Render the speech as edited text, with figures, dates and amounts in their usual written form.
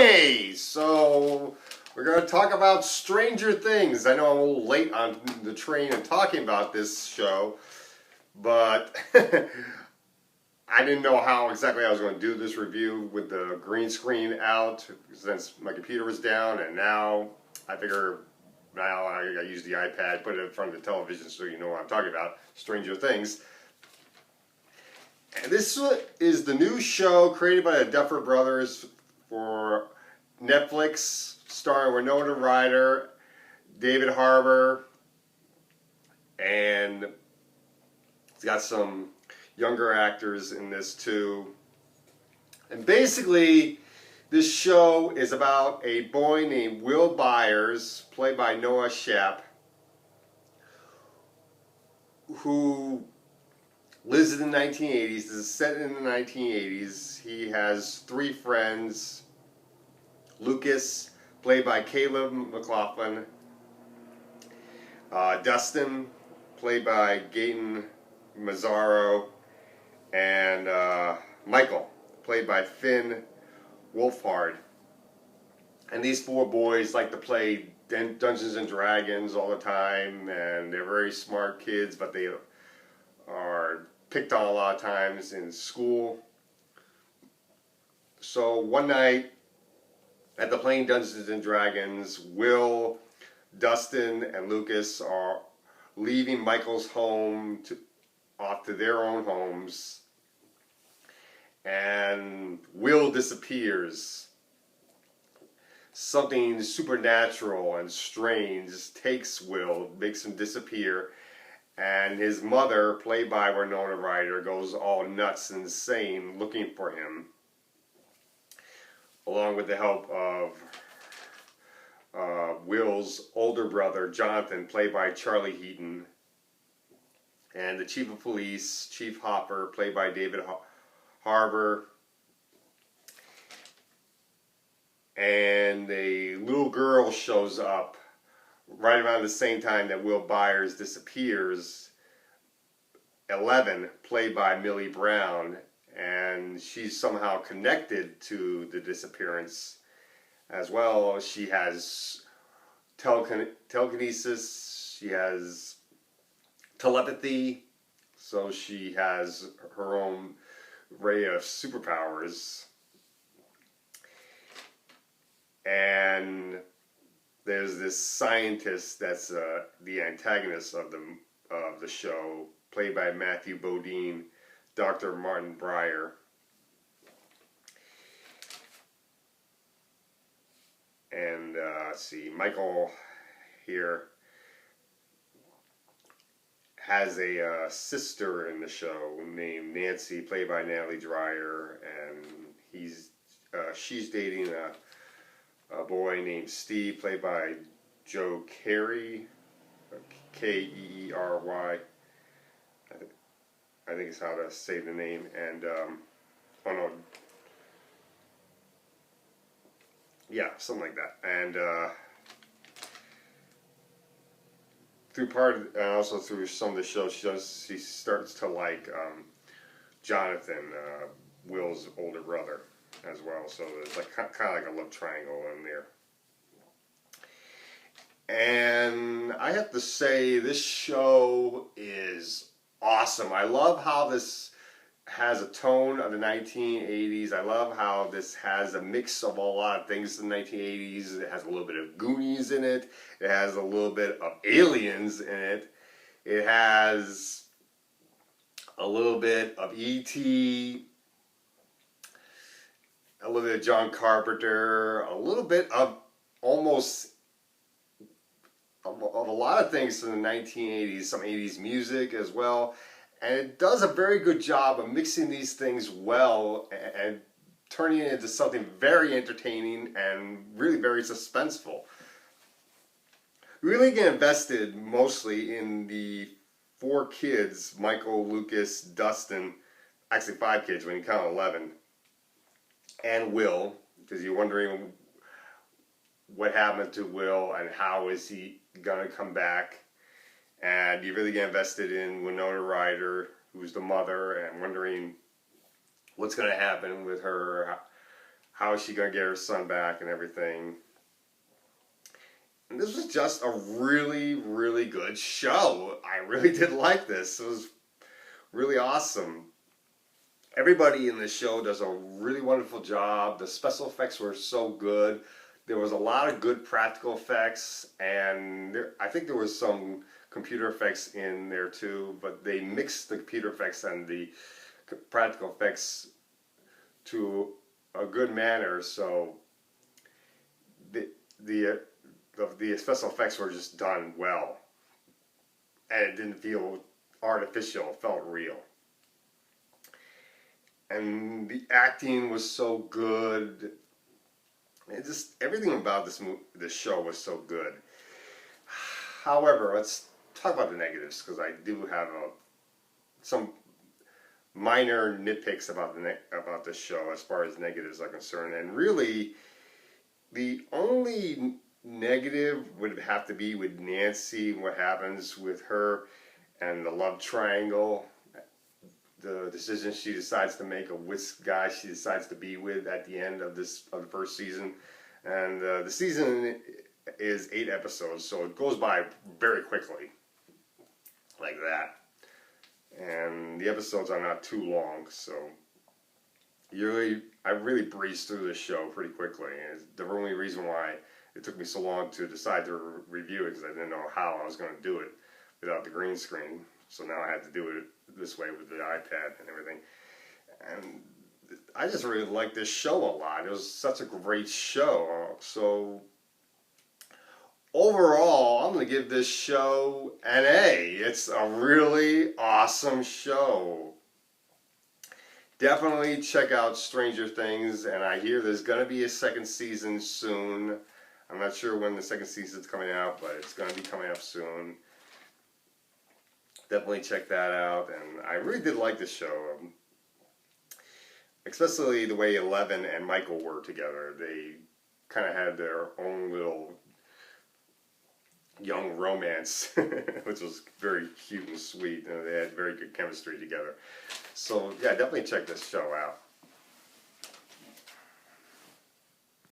Okay, so we're going to talk about Stranger Things. I know I'm a little late on the train and talking about this show, but I didn't know how exactly I was going to do this review with the green screen out since my computer was down, and now I figure now I use the iPad, put it in front of the television so you know what I'm talking about, Stranger Things. And this is the new show created by the Duffer Brothers for Netflix, starring Winona Ryder, David Harbour, and it's got some younger actors in this too. And basically, this show is about a boy named Will Byers, played by Noah Schnapp, who lives in the 1980s. This is set in the 1980s. He has three friends. Lucas, played by Caleb McLaughlin. Dustin, played by Gaten Mazzaro. And Michael, played by Finn Wolfhard. And these four boys like to play Dungeons and Dragons all the time. And they're very smart kids, but they are picked on a lot of times in school. So one night at the playing Dungeons and Dragons, Will, Dustin, and Lucas are leaving Michael's home off to their own homes, and Will disappears. Something supernatural and strange takes Will, makes him disappear, and his mother, played by Winona Ryder, goes all nuts and insane looking for him, along with the help of Will's older brother, Jonathan, played by Charlie Heaton, and the chief of police, Chief Hopper, played by David Harbour, and a little girl shows up right around the same time that Will Byers disappears, 11, played by Millie Brown, and she's somehow connected to the disappearance as well. She has telekinesis, she has telepathy, so she has her own array of superpowers. And there's this scientist that's the antagonist of the show, played by Matthew Modine, Dr. Martin Breyer. And let's see, Michael here has a sister in the show named Nancy, played by Natalie Dreyer, and she's dating a boy named Steve, played by Joe Keery, Keery. I think it's how to say the name, and yeah, something like that. And also through some of the show, she starts to like Jonathan, Will's older brother, as well. So there's like kind of like a love triangle in there. And I have to say, this show is awesome. I love how this has a tone of the 1980s. I love how this has a mix of a lot of things in the 1980s. It has a little bit of Goonies in it. It has a little bit of Aliens in it. It has a little bit of E.T., a little bit of John Carpenter, a little bit of almost of a lot of things from the 1980s, some 80s music as well. And it does a very good job of mixing these things well and turning it into something very entertaining and really very suspenseful. Really get invested mostly in the four kids, Michael, Lucas, Dustin, actually 5 kids when you count 11, and Will, because you're wondering what happened to Will and how is he going to come back. And you really get invested in Winona Ryder, who's the mother, and wondering what's going to happen with her, how is she gonna get her son back and everything. And this was just a really, really good show. I really did like this. It was really awesome. Everybody in the show does a really wonderful job. The special effects were so good. There was a lot of good practical effects, and I think there was some computer effects in there too, but they mixed the computer effects and the practical effects to a good manner. So the the the special effects were just done well, and it didn't feel artificial. It felt real. And the acting was so good. It just everything about this show was so good. However, let's talk about the negatives because I do have some minor nitpicks about about the show as far as negatives are concerned. And really, the only negative would have to be with Nancy. What happens with her and the love triangle? The decision she decides to make of which guy she decides to be with at the end of the first season, and the season is 8 episodes, so it goes by very quickly, like that. And the episodes are not too long, so I really breezed through this show pretty quickly. And the only reason why it took me so long to decide to review it because I didn't know how I was going to do it without the green screen. So now I had to do it this way with the iPad and everything. And I just really liked this show a lot. It was such a great show. So overall, I'm going to give this show an A. It's a really awesome show. Definitely check out Stranger Things, and I hear there's going to be a second season soon. I'm not sure when the second season's coming out, but it's going to be coming up soon. Definitely check that out, and I really did like this show, especially the way Eleven and Michael were together. They kind of had their own little young romance, which was very cute and sweet. They had very good chemistry together. So yeah, definitely check this show out.